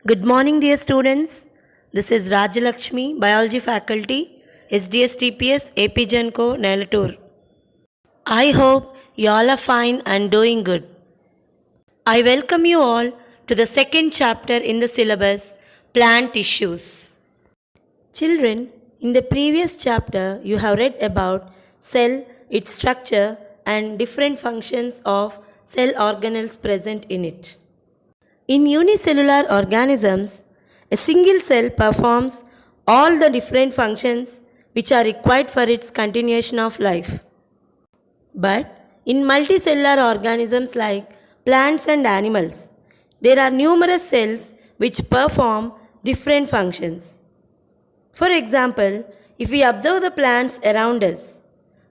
Good morning, dear students. This is Rajalakshmi, Biology Faculty, SDS TPS, AP Genco, Nelatur. I hope you all are fine and doing good. I welcome you all to the second chapter in the syllabus, Plant Tissues. Children, in the previous chapter, you have read about cell, its structure, and different functions of cell organelles present in it. In unicellular organisms, a single cell performs all the different functions which are required for its continuation of life. But in multicellular organisms like plants and animals, there are numerous cells which perform different functions. For example, if we observe the plants around us,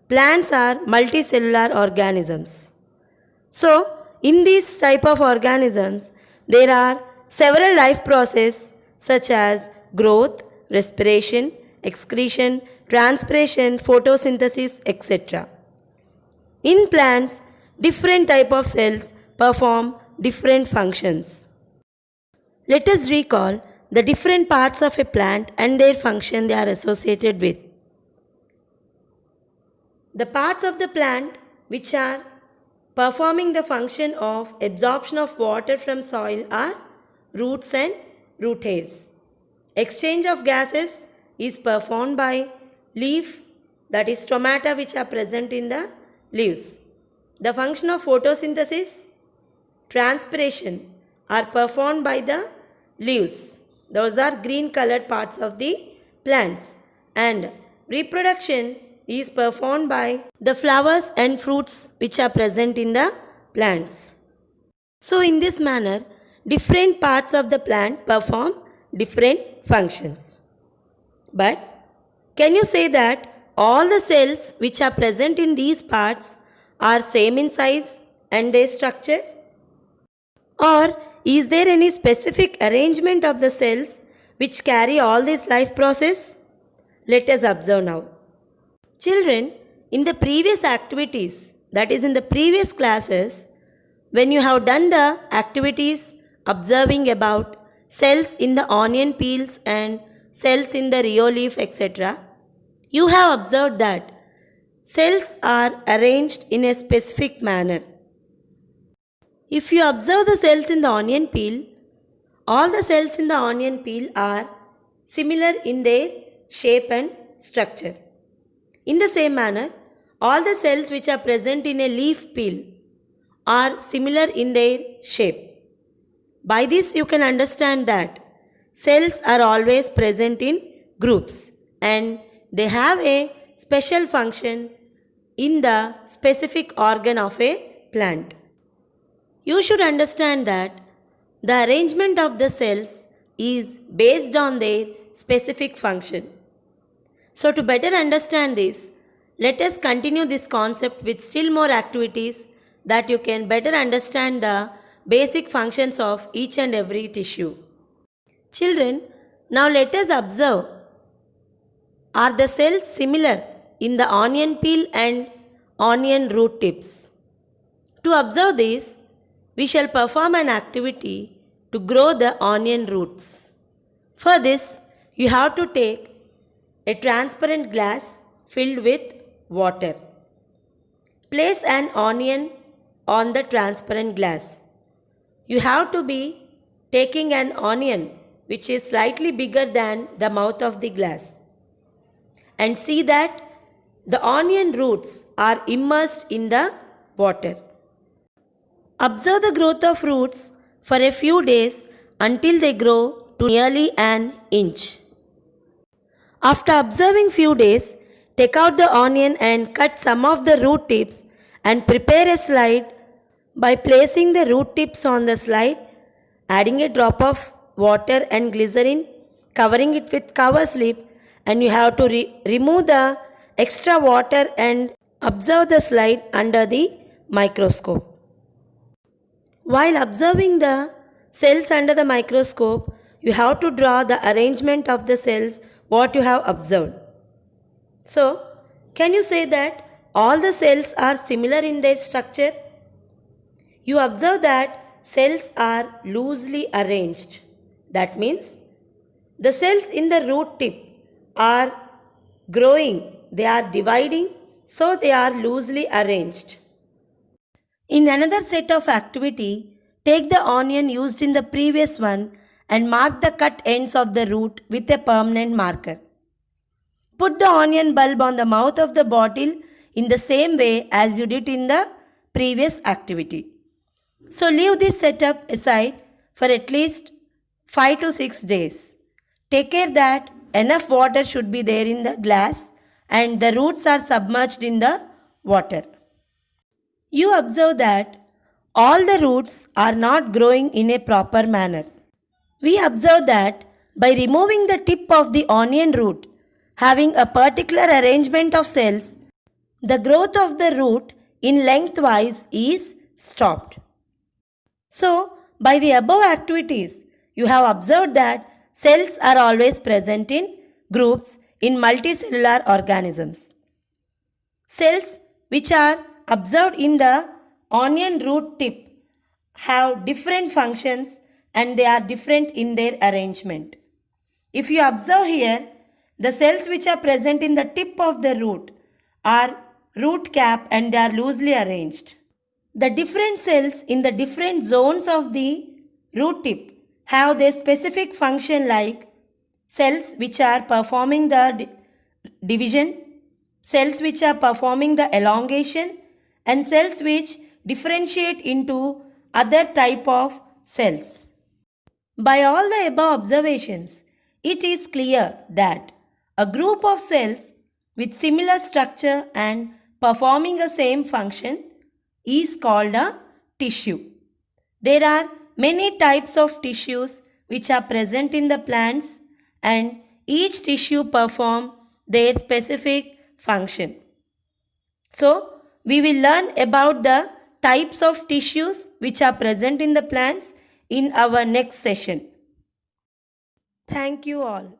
plants are multicellular organisms. So, in these type of organisms, there are several life processes such as growth, respiration, excretion, transpiration, photosynthesis, etc. In plants, different type of cells perform different functions. Let us recall the different parts of a plant and their function they are associated with. The parts of the plant which are performing the function of absorption of water from soil are roots and root hairs. Exchange of gases is performed by leaf, that is stomata which are present in the leaves. The function of photosynthesis, transpiration are performed by the leaves. Those are green colored parts of the plants. And reproduction is performed by the flowers and fruits which are present in the plants. So in this manner, different parts of the plant perform different functions. But can you say that all the cells which are present in these parts are same in size and their structure? Or is there any specific arrangement of the cells which carry all this life process? Let us observe now. Children, in the previous activities, that is in the previous classes, when you have done the activities observing about cells in the onion peels and cells in the rio leaf, etc., you have observed that cells are arranged in a specific manner. If you observe the cells in the onion peel, all the cells in the onion peel are similar in their shape and structure. In the same manner, all the cells which are present in a leaf peel are similar in their shape. By this you can understand that cells are always present in groups and they have a special function in the specific organ of a plant. You should understand that the arrangement of the cells is based on their specific function. So to better understand this, let us continue this concept with still more activities that you can better understand the basic functions of each and every tissue. Children, now let us observe, are the cells similar in the onion peel and onion root tips? To observe this, we shall perform an activity to grow the onion roots. For this, you have to take a transparent glass filled with water. Place an onion on the transparent glass. You have to be taking an onion which is slightly bigger than the mouth of the glass. And see that the onion roots are immersed in the water. Observe the growth of roots for a few days until they grow to nearly an inch. After observing few days, take out the onion and cut some of the root tips and prepare a slide by placing the root tips on the slide, adding a drop of water and glycerin, covering it with cover slip, and you have to remove the extra water and observe the slide under the microscope. While observing the cells under the microscope, you have to draw the arrangement of the cells what you have observed. So, can you say that all the cells are similar in their structure? You observe that cells are loosely arranged. That means the cells in the root tip are growing, they are dividing, so they are loosely arranged. In another set of activity, take the onion used in the previous one and mark the cut ends of the root with a permanent marker. Put the onion bulb on the mouth of the bottle in the same way as you did in the previous activity. So leave this setup aside for at least 5 to 6 days. Take care that enough water should be there in the glass and the roots are submerged in the water. You observe that all the roots are not growing in a proper manner. We observe that by removing the tip of the onion root, having a particular arrangement of cells, the growth of the root in lengthwise is stopped. So, by the above activities, you have observed that cells are always present in groups in multicellular organisms. Cells which are observed in the onion root tip have different functions and they are different in their arrangement. If you observe here, the cells which are present in the tip of the root are root cap and they are loosely arranged. The different cells in the different zones of the root tip have their specific function, like cells which are performing the division, cells which are performing the elongation, and cells which differentiate into other type of cells. By all the above observations, it is clear that a group of cells with similar structure and performing the same function is called a tissue. There are many types of tissues which are present in the plants and each tissue perform their specific function. So, we will learn about the types of tissues which are present in the plants in our next session. Thank you all.